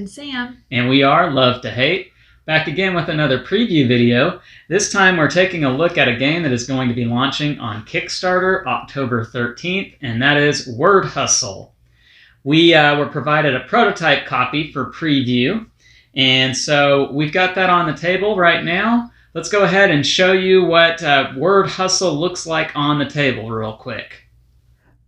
and Sam. And we are Love to Hate. Back again with another preview video. This time we're taking a look at a game that is going to be launching on Kickstarter October 13th, and that is Word Hustle. We were provided a prototype copy for preview, and so we've got that on the table right now. Let's go ahead and show you what Word Hustle looks like on the table real quick.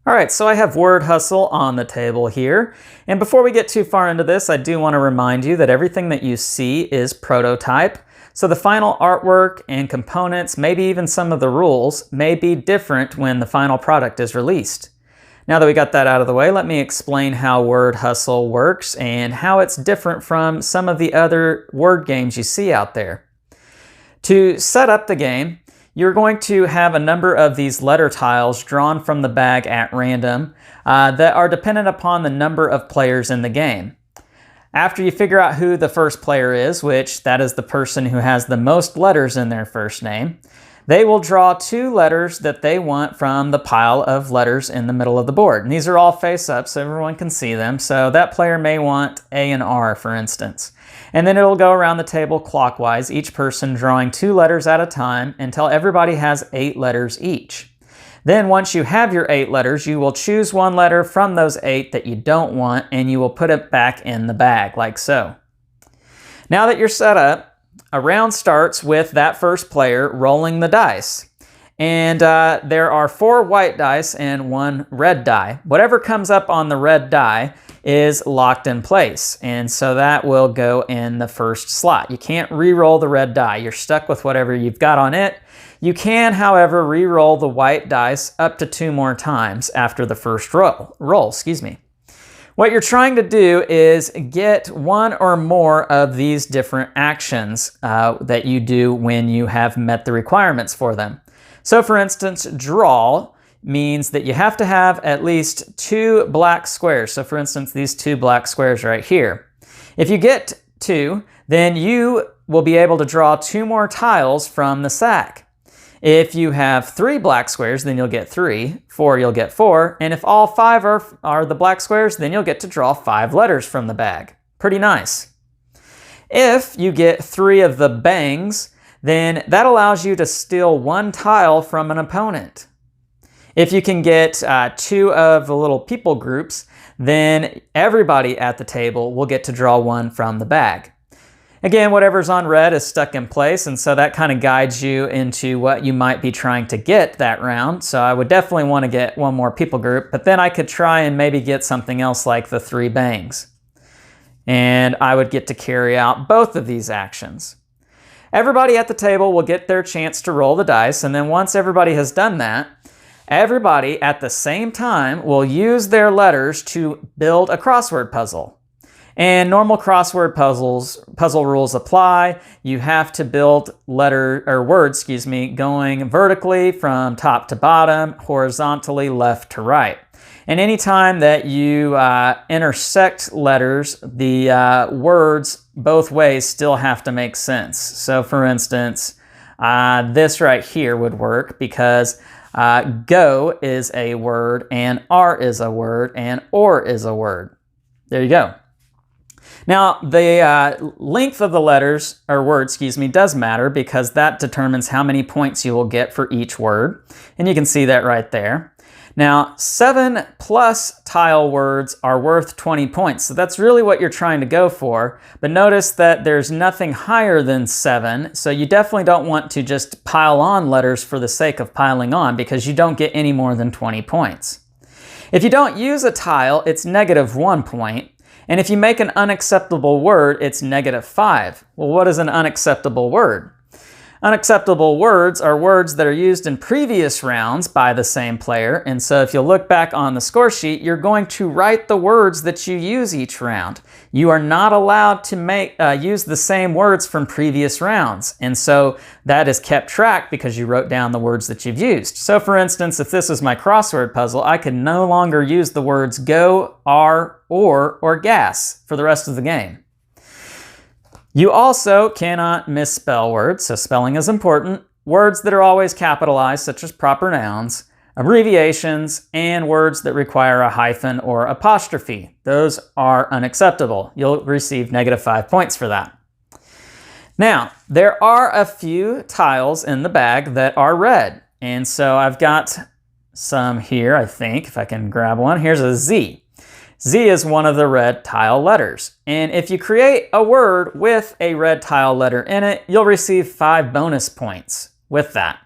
All right, so I have Word Hustle on the table here. And before we get too far into this, I do want to remind you that everything that you see is prototype. So the final artwork and components, maybe even some of the rules, may be different when the final product is released. Now that we got that out of the way, let me explain how Word Hustle works and how it's different from some of the other word games you see out there. To set up the game, you're going to have a number of these letter tiles drawn from the bag at random that are dependent upon the number of players in the game. After you figure out who the first player is, which that is the person who has the most letters in their first name, they will draw two letters that they want from the pile of letters in the middle of the board. And these are all face up so everyone can see them. So that player may want A and R, for instance. And then it'll go around the table clockwise, each person drawing two letters at a time until everybody has 8 letters each. Then once you have your 8 letters, you will choose one letter from those 8 that you don't want, and you will put it back in the bag, like so. Now that you're set up, a round starts with that first player rolling the dice. And there are 4 white dice and 1 red die. Whatever comes up on the red die is locked in place, and so that will go in the first slot. You can't re-roll the red die. You're stuck with whatever you've got on it. You can, however, re-roll the white dice up to 2 more times after the first roll. What you're trying to do is get one or more of these different actions that you do when you have met the requirements for them. So for instance, draw means that you have to have at least 2 black squares. So for instance, these 2 black squares right here. If you get 2, then you will be able to draw 2 more tiles from the sack. If you have 3 black squares, then you'll get 3. 4, you'll get 4. And if all 5 are the black squares, then you'll get to draw 5 letters from the bag. Pretty nice. If you get 3 of the bangs, then that allows you to steal 1 tile from an opponent. If you can get 2 of the little people groups, then everybody at the table will get to draw 1 from the bag. Again, whatever's on red is stuck in place, and so that kind of guides you into what you might be trying to get that round. So I would definitely want to get 1 more people group, but then I could try and maybe get something else like the 3 bangs. And I would get to carry out both of these actions. Everybody at the table will get their chance to roll the dice, and then once everybody has done that, everybody at the same time will use their letters to build a crossword puzzle. And normal crossword puzzle rules apply. You have to build words, going vertically from top to bottom, horizontally left to right. And anytime that you intersect letters, the words both ways still have to make sense. So for instance, this right here would work because go is a word, and R is a word, and or is a word. There you go. Now, the length of the letters, or words, does matter because that determines how many points you will get for each word. And you can see that right there. Now, 7 plus tile words are worth 20 points. So that's really what you're trying to go for. But notice that there's nothing higher than 7. So you definitely don't want to just pile on letters for the sake of piling on because you don't get any more than 20 points. If you don't use a tile, it's -1 point. And if you make an unacceptable word, it's -5. Well, what is an unacceptable word? Unacceptable words are words that are used in previous rounds by the same player. And so if you look back on the score sheet, you're going to write the words that you use each round. You are not allowed to use the same words from previous rounds. And so that is kept track because you wrote down the words that you've used. So for instance, if this is my crossword puzzle, I could no longer use the words go, are, or gas for the rest of the game. You also cannot misspell words, so spelling is important. Words that are always capitalized, such as proper nouns, Abbreviations and words that require a hyphen or apostrophe. Those are unacceptable. You'll receive -5 points for that. Now, there are a few tiles in the bag that are red. And so I've got some here, I think, if I can grab one. Here's a Z. Z is one of the red tile letters. And if you create a word with a red tile letter in it, you'll receive 5 bonus points with that.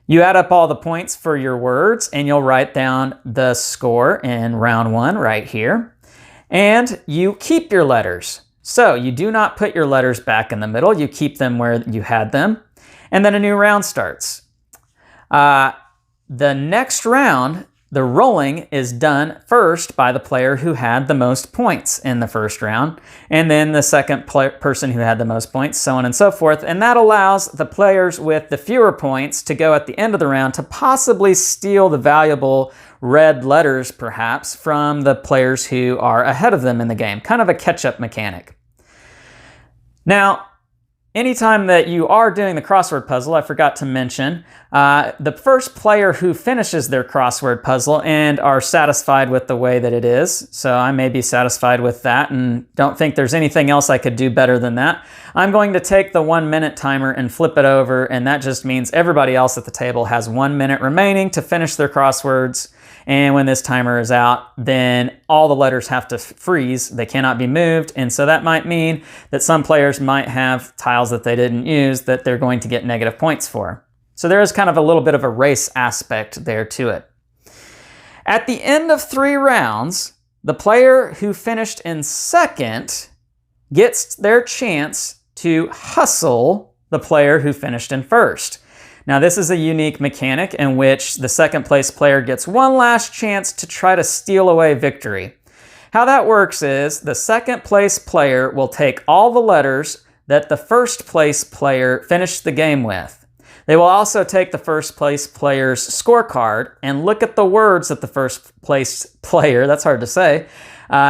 You add up all the points for your words and you'll write down the score in round 1 right here. And you keep your letters. So you do not put your letters back in the middle. You keep them where you had them. And then a new round starts. The next round, the rolling is done first by the player who had the most points in the first round, and then the second person who had the most points, so on and so forth. And that allows the players with the fewer points to go at the end of the round to possibly steal the valuable red letters, perhaps, from the players who are ahead of them in the game. Kind of a catch-up mechanic. Now, anytime that you are doing the crossword puzzle, I forgot to mention, the first player who finishes their crossword puzzle and are satisfied with the way that it is, so I may be satisfied with that and don't think there's anything else I could do better than that, I'm going to take the 1-minute timer and flip it over, and that just means everybody else at the table has 1 minute remaining to finish their crosswords. And when this timer is out, then all the letters have to freeze. They cannot be moved. And so that might mean that some players might have tiles that they didn't use that they're going to get negative points for. So there is kind of a little bit of a race aspect there to it. At the end of 3 rounds, the player who finished in second gets their chance to hustle the player who finished in first. Now, this is a unique mechanic in which the second place player gets one last chance to try to steal away victory. How that works is the second place player will take all the letters that the first place player finished the game with. They will also take the first place player's scorecard and look at the words that the first place player, that's hard to say,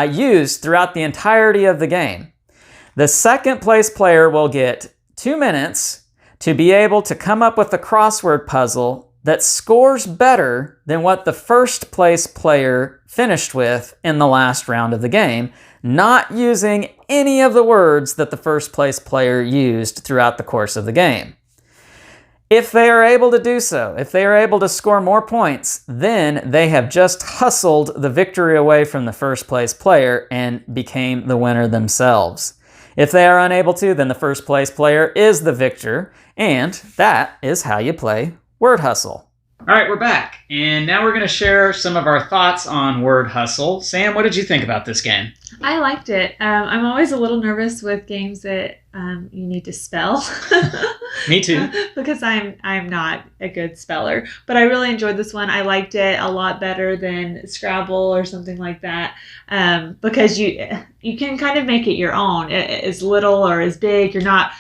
used throughout the entirety of the game. The second place player will get 2 minutes to be able to come up with a crossword puzzle that scores better than what the first place player finished with in the last round of the game, not using any of the words that the first place player used throughout the course of the game. If they are able to do so, if they are able to score more points, then they have just hustled the victory away from the first place player and became the winner themselves. If they are unable to, then the first place player is the victor, and that is how you play Word Hustle. All right, we're back, and now we're going to share some of our thoughts on Word Hustle. Sam, what did you think about this game? I liked it. I'm always a little nervous with games that you need to spell. Me too. Because I'm not a good speller. But I really enjoyed this one. I liked it a lot better than Scrabble or something like that. Because you can kind of make it your own. As little or as big. You're not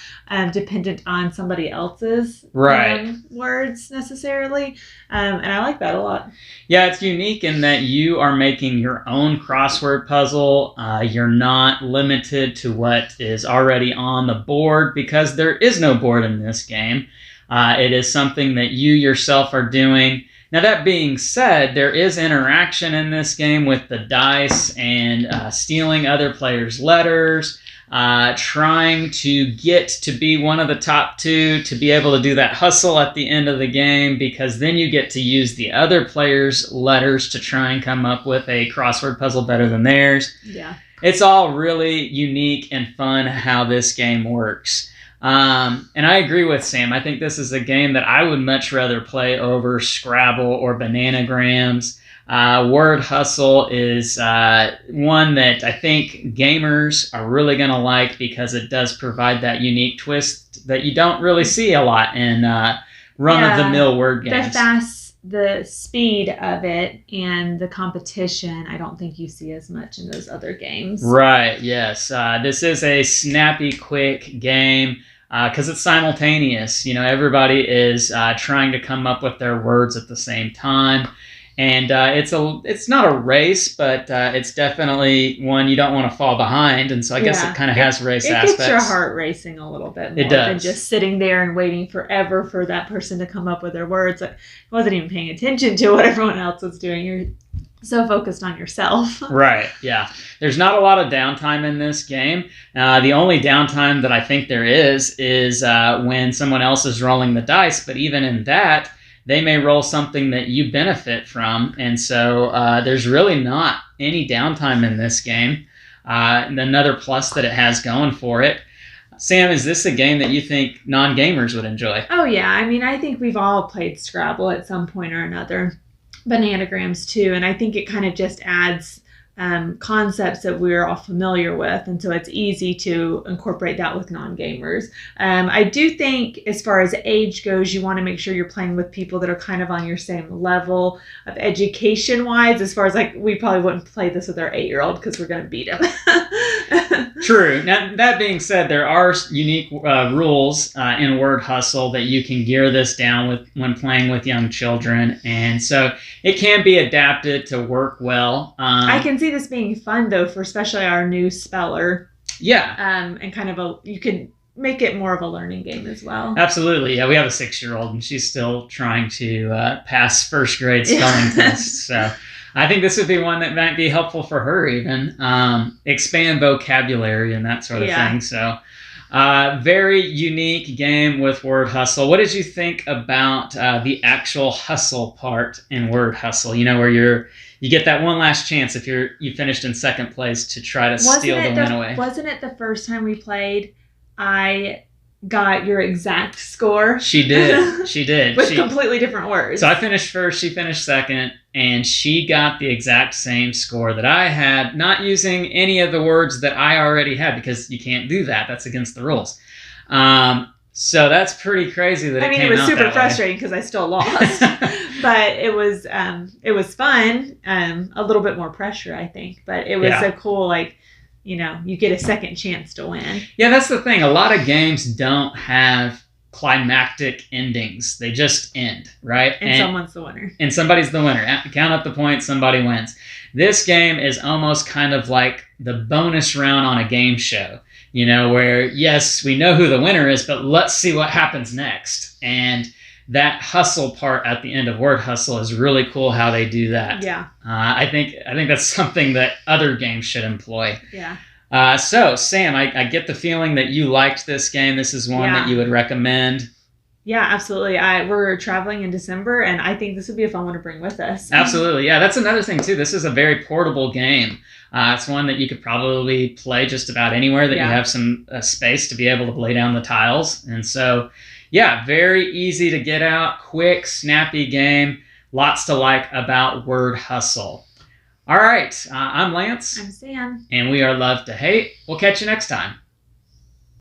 dependent on somebody else's words necessarily. And I like that a lot. Yeah, it's unique in that you are making your own crossword puzzle. You're not limited to what is already on the board because there is no board in this game. It is something that you yourself are doing. Now, that being said, there is interaction in this game with the dice and stealing other players' letters, trying to get to be one of the top 2 to be able to do that hustle at the end of the game, because then you get to use the other players' letters to try and come up with a crossword puzzle better than theirs. Yeah. It's all really unique and fun how this game works. And I agree with Sam. I think this is a game that I would much rather play over Scrabble or Bananagrams. Word Hustle is one that I think gamers are really going to like because it does provide that unique twist that you don't really see a lot in run-of-the-mill word games. The speed of it and the competition, I don't think you see as much in those other games. Right, yes. This is a snappy, quick game because it's simultaneous. You know, everybody is trying to come up with their words at the same time. And it's not a race, but it's definitely one you don't want to fall behind. And so I guess it kind of has race aspects. It gets your heart racing a little bit more than just sitting there and waiting forever for that person to come up with their words. I wasn't even paying attention to what everyone else was doing. You're so focused on yourself. Right, yeah. There's not a lot of downtime in this game. The only downtime that I think there is when someone else is rolling the dice. But even in that, they may roll something that you benefit from. And so there's really not any downtime in this game. And another plus that it has going for it. Sam, is this a game that you think non-gamers would enjoy? Oh, yeah. I mean, I think we've all played Scrabble at some point or another. Bananagrams, too. And I think it kind of just adds concepts that we're all familiar with, and so it's easy to incorporate that with non-gamers. I do think as far as age goes, you want to make sure you're playing with people that are kind of on your same level of education wise, as far as like we probably wouldn't play this with our 8-year-old because we're going to beat him. True. Now, that being said, there are unique rules in Word Hustle that you can gear this down with when playing with young children, and so it can be adapted to work well. I can see this being fun though, for especially our new speller. Yeah. And kind of you could make it more of a learning game as well. Absolutely. Yeah, we have a 6-year-old and she's still trying to pass first grade spelling tests. So I think this would be one that might be helpful for her even. Expand vocabulary and that sort of thing. So very unique game with Word Hustle. What did you think about the actual hustle part in Word Hustle? You know, where you get that one last chance if you finished in second place to try to steal the win away. Wasn't it the first time we played, I got your exact score? She did. She did. With completely different words. So I finished first, she finished second, and she got the exact same score that I had, not using any of the words that I already had, because you can't do that. That's against the rules. So that's pretty crazy that it came out that way. It was super frustrating because I still lost. But it was fun. A little bit more pressure, I think. But it was so cool, like, you know, you get a second chance to win. Yeah, that's the thing. A lot of games don't have climactic endings. They just end, right? And someone's the winner. And somebody's the winner. Count up the points, somebody wins. This game is almost kind of like the bonus round on a game show. You know, where, yes, we know who the winner is, but let's see what happens next. And that hustle part at the end of Word Hustle is really cool how they do that. Yeah. I think that's something that other games should employ. Yeah. So, Sam, I get the feeling that you liked this game. This is one that you would recommend. Yeah, absolutely. We're traveling in December, and I think this would be a fun one to bring with us. Absolutely. Yeah, that's another thing, too. This is a very portable game. It's one that you could probably play just about anywhere that you have some space to be able to lay down the tiles. And so, yeah, very easy to get out, quick, snappy game. Lots to like about Word Hustle. All right, I'm Lance. I'm Sam. And we are Love to Hate. We'll catch you next time.